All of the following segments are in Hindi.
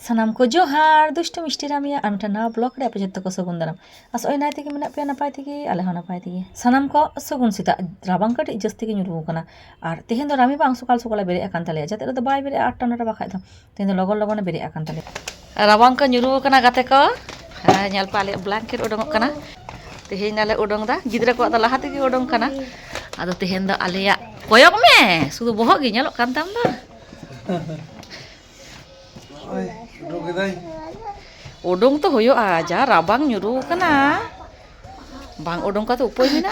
ᱥᱟᱱᱟᱢ ᱠᱚ ᱡᱚᱦᱟᱨ ᱫᱩᱥᱴᱩ ᱢᱤᱥᱴᱤ ᱨᱟᱢᱤᱭᱟ ᱟᱨ ᱢᱤᱫᱴᱟᱝ ᱱᱟᱣᱟ ᱵᱞᱚᱜ ᱨᱮ ᱟᱯᱮ ᱡᱚᱛᱚ ᱠᱚ ᱥᱟᱹᱜᱩᱱ ᱫᱟᱨᱟᱢ ᱟᱥᱚᱜ ᱱᱟᱭ ᱛᱮᱜᱮ ᱢᱮᱱᱟᱜ ᱯᱮᱭᱟ ᱱᱟᱯᱟᱭ ᱛᱮᱜᱮ ᱟᱞᱮ ᱦᱚᱸ ᱱᱟᱯᱟᱭ ᱛᱮᱜᱮ ᱥᱟᱱᱟᱢ ᱠᱚ ᱥᱟᱹᱜᱩᱱ ᱥᱮᱛᱟᱜ ᱨᱟᱵᱟᱝ ᱠᱟᱹᱴᱤᱡ ᱡᱟᱹᱥᱛᱤ ᱜᱮ ᱧᱩᱨᱩ ᱟᱠᱟᱱᱟ ᱟᱨ ᱛᱮᱦᱮᱧ ᱫᱚ ᱨᱟᱢᱤ ᱵᱟᱝ ᱥᱚᱠᱟᱞ ᱥᱚᱠᱟᱞᱮ ᱵᱮᱨᱮᱫ ᱟᱠᱟᱱ ᱛᱟᱞᱮᱭᱟ ᱡᱟᱛᱮ ᱨᱮᱫᱚ ᱵᱟᱭ ᱵᱮᱨᱮᱫᱼᱟ 8টা 9টা ᱵᱟᱠᱷᱟᱡ ᱫᱚ ᱛᱮᱦᱮᱧ ᱫᱚ ᱞᱚᱜᱚᱱ ᱞᱚᱜᱚᱱᱮ ᱵᱮᱨᱮᱫ ᱟᱠᱟᱱ ᱛᱟᱞᱮᱭᱟ ᱨᱟᱵᱟᱝ ᱠᱚ ᱧᱩᱨᱩ ᱟᱠᱟᱱᱟ ᱜᱟᱛᱮ ᱠᱚ ᱧᱮᱞ ᱯᱮ ᱟᱞᱮᱭᱟᱜ ᱵᱞᱟᱝᱠᱮᱴ ᱩᱰᱩᱝᱚᱜ ᱠᱟᱱᱟ ᱛᱮᱦᱮᱧ ᱟᱞᱮ ᱩᱰᱩᱝ ᱫᱟ ᱜᱤᱫᱽᱨᱟᱹ ᱠᱚᱣᱟᱜ ᱫᱚ ᱞᱟᱦᱟ ᱛᱮᱜᱮ ᱩᱰᱩᱝ ᱠᱟᱱᱟ ᱟᱫᱚ ᱛᱮᱦᱮᱧ ᱫᱚ ᱟᱞᱮᱭᱟᱜ ᱠᱚᱭᱚᱜ ᱢᱮ ᱥᱩᱫᱷᱩ ᱵᱚᱦᱚᱜ ᱜᱮ ᱧᱮᱞᱚᱜ ᱠᱟᱱ ᱛᱟᱢ ᱫᱚ उडुंग तो हुआ जा राबांग nyuruh kana bang udung kata upoi mina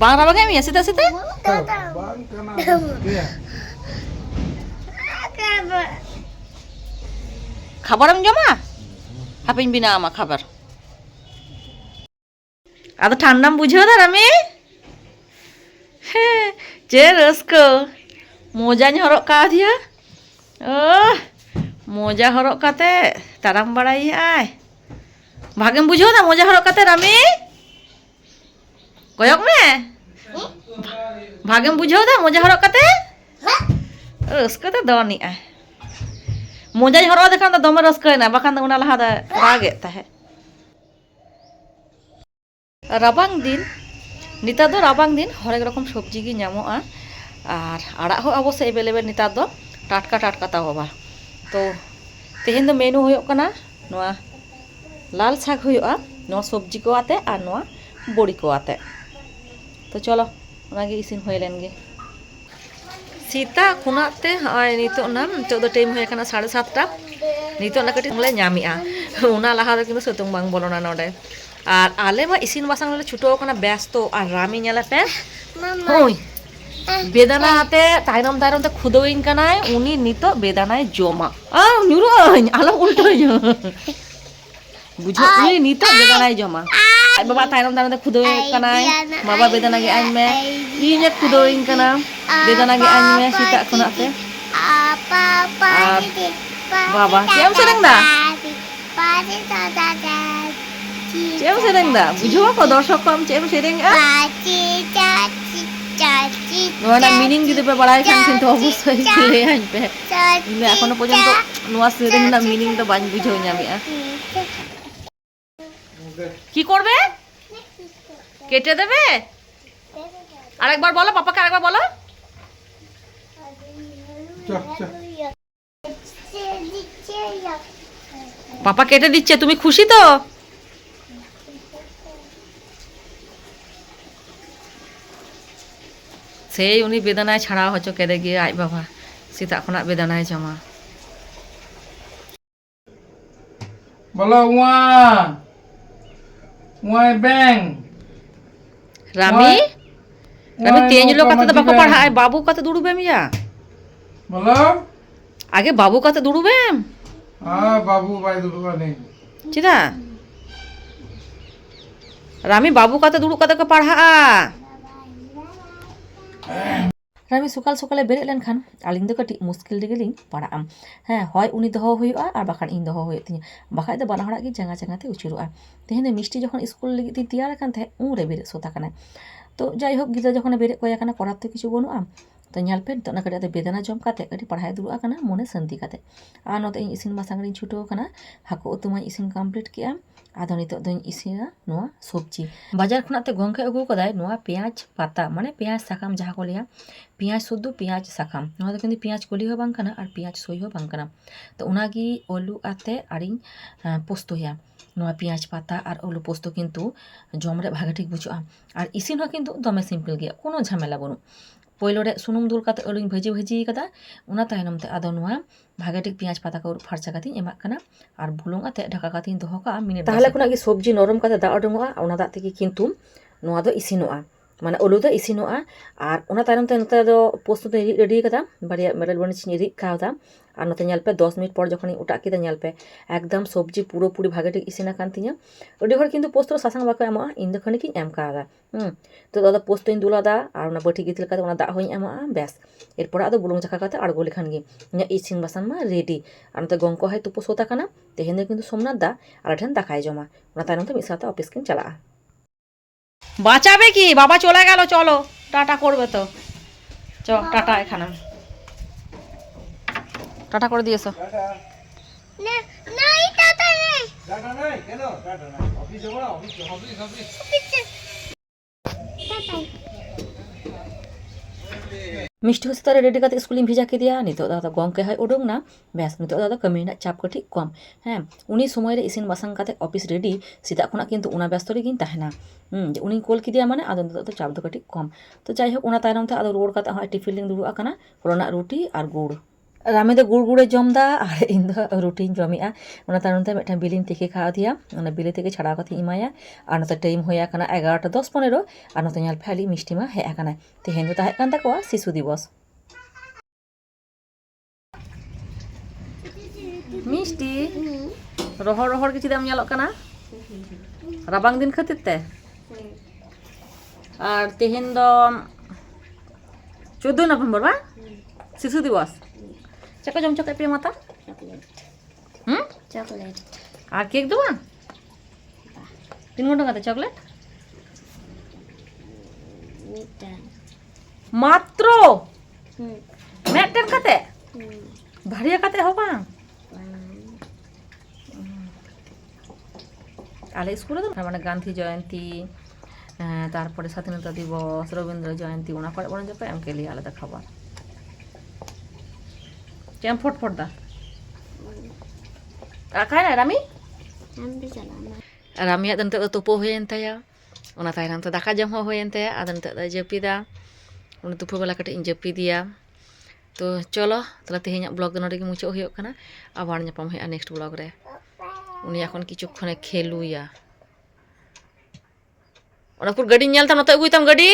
bang rabangnya mi ya sita sita kabar am joma hapin bina ama kabar ada tandam bujho da rami je rasko mojanya horok ka dia मोजा हरक काते ताराम बड़ाई आय भागेम बुझो ना मोजा हरक काते रामी कोयक में भागेम बुझो ना मोजा हरक काते रस्क ते दनी आय मोजा हरक देखा तो दमे रस्क ना बाखान उना लहा दा रागे ताहे राबांग दिन निता दो राबांग दिन हरेक रकम सब्जी गी ᱧᱟᱢᱚᱜᱼᱟ আর আড়াগ হো অবশ্যই अवेलेबल निता दो टाटका टाटका ताओ बाबा तो तेहेन दो मेनू हुयो कना नोआ लाल शाक हुयोआ नोआ सब्जी को आते और नोआ बड़ी को आते तो चलो ओनागे इसिन होय लेन गे सीता खुनाते हाय नितो ना नितो दो टाइम होय कना 7:30 नितो ना कटी ले ᱧामिआ ओना लाहा दो किन्तु सतुंग बांग बोलोना नोडे और आले मा इसिन बासांग ले छुटो कना व्यस्त और रामी नेला पे होय बेदाना आते तायनम तायनम ते खुदोइन कनाय उनी नितो बेदानाय जोमा न्यूरोñ आलो उल्टोñ बुझो उनी नितो बेदानाय जोमा आई बाबा तायनम तायनम ते खुदोइन कनाय बाबा बेदाना गे आइन में इने खुदोइन कना बेदाना गे आइन में सीता खुनाते बाबा केम सेरेंग दा केम सेरेंग दा बुझो को दर्शक को हम केम सेरेंग नोना मीनिंग जुदी पे बड़ाई खान किन्तु अवश्य ले आइन पे मैं एखोनो पर्यन्त नोआ सेरेंग ना मीनिंग तो बाñ बुझाव ᱧᱟᱢᱮᱜᱼᱟ কি করবে কেটে দেবে আরেকবার বলো পাপাকে আরেকবার বলো পাপা কেটে দিচ্ছে তুমি খুশি তো से उनी बेदनाय छाड़ा हचो केदे गे आज बाबा सीता खुना बेदनाय जमा बोलो उआ उआ बेंग रामी रामी तेज लोग कते तो बाको पढ़ाए बाबू कते दुड़ुबेम या बोलो आगे बाबू कते दुड़ुबेम हां बाबू बाय दुड़ुबा नहीं चिदा रामी बाबू कते दुड़ु कते को पढ़ा रामी सकाल सकाले बेरे लेन खान आलिंग दो कटी मुश्किल दिगेलिंग पढ़ा हाँ हय उनी दहो हुयुआ और बाखान इन दहो हुयो तिया बाखाय दो बाला हड़ा गे जंगा जंगा ते उचिरुआ तेहेन मिष्टि जखन स्कूल लगी ती तैयार कान थे उन रे बेरे सोता कना तो जाई होक गिदा जखन बेरे कोया कना पढ़ा तो किछु बनुआ तो ᱧᱮᱞ पे तो ना कटी बेदना जम काते कटी पढ़ाई दुरुआ कना मोने शांति काते आ नोते इन इसिन बासांग रिन छुटो कना हाको उतु मा इसिन कंप्लीट किया आदो नितो दोñ इसिना नोआ सब्जी बाजार खुनाते गंके अगु कदाय नोआ पेंयाज पाता माने पेंयाज साकाम जहा को लिया पेंयाज सुद्दु पेंयाज साकाम नोआ दो किन्तु पेंयाज कलि हो बांग कना और पेंयाज सोई हो बांग कना तो उनागी आलू आते आरिन पोस्तोया नोआ पेंयाज पाता और आलू पोस्तो किन्तु जम रे भागे ठीक बुझुआ और इसिन हो किन्तु दमे सिम्पल गया कोनो झमेला बनु पहलो रे सुनुम दुल काते आलूñ भाजी भाजी कदा उना तायनम ते आदो नोआ भागे ठीक पेंयाज पाता को फारचा काती एमा कना और बुलुंग आते ढाका काती दोहो का मिनिट ताहले खुना गे सब्जी नरम काते दा उडुंगआ उना दा तेगे किन्तु नोआ दो इसिनोआ माने आलू दो इसिनोआ और उना तायनम ते नते दो पोस्तो ते रेडी कदा बारिया मेरल बनिच री कादा और नते ᱧᱮᱞ पे 10 मिनट पर जखन उटा केदा ᱧᱮᱞ पे एकदम सब्जी पूरो पूरी भागे ठीक इसिना कान तिया ओडी हर किन्तु पोस्तो सासांग बाको एमा इन दो खनि कि एम कादा तो दादा पोस्तो इन दुलादा और उना बठी गितिल काते उना दा होई एमा बेस एरपर आदो बुलुंग जाका काते आड़गो लेखान गे इना इसिन बासान मा रेडी और नते गंको हाय तुपो सोता काना तेहेन दो किन्तु सोमनाथ दा आर ठेन दाकाय जमा उना तायनम ते मिसाते ऑफिस किन चला বাঁচাবে কি বাবা চলে গেল চলো টাটা করবে তো চ টাটা এখানে টাটা করে দিয়েছো। না নাই টাটা নেই টাটা নাই কেন টাটা নাই অফিস যাবো না অফিস টাটা मिष्टि हो तारे रेडी करते स्कूलिंग भेजा के दिया नितो दादा गंके है उडोंग ना बेस नितो दादा कमी ना चाप कटी कम हाँ उनी समय रे इसिन बासंग काते ऑफिस रेडी सीता खुना किन्तु उना व्यस्त रेगिन तहना उनी कोल की दिया माने आदो नितो चाप दो कटी कम तो जाई होक उना तायनम ते आदो रोड काते हाय टिफिन लिंग दुरु आकना रोना रोटी और गुड़ रामे दो गुड़ गुड़े जमदा और इन दो रोटी जमिया उना तायनम ते मिठा बिलिन तिके खा दिया उना बिले तिके छड़ा कथि इमाया और नते टाइम होया कना 11:10-15 और नते ᱧᱮᱞ फैली मिष्टि मा हे आकना तेहेन दो ताहे कान ताकोआ शिशु दिवस मिष्टि रोहर रोहर के चिदाम ᱧᱮᱞᱚᱜ कना राबांग दिन खातिर ते और तेहेन दो 14 नवंबर बा शिशु दिवस चको जम चको पे माता चॉकलेट और केक दो 3 টাকাতে চকলেট मिटा मात्र मेटन खाते भारिया खाते हो बा आले स्कूल तो माने गांधी जयंती तारपरे स्वाधीनता दिवस रवींद्र जयंती ओना करे बरन जपे एम के लिए आलादा खाবার केम फटफट दा खाय ना रामी हम भी चलाना रामिया दन तो तुपो होयन ताया ओना तायनाम तो दाका जम होयन ताया आदन तो जपिदा उन तुपो बेला कटे इन जपिदिया तो चलो तला तेहेኛ ब्लॉग दो नोडे मुचाद होय कना आबार ᱧᱟᱯᱟᱢ होया नेक्स्ट ब्लॉग रे उनी এখন কিছুক্ষণে খেলুয়া ওরা পুর গাড়ি ᱧᱮᱞ তাম নতে আগুইতাম গাড়ি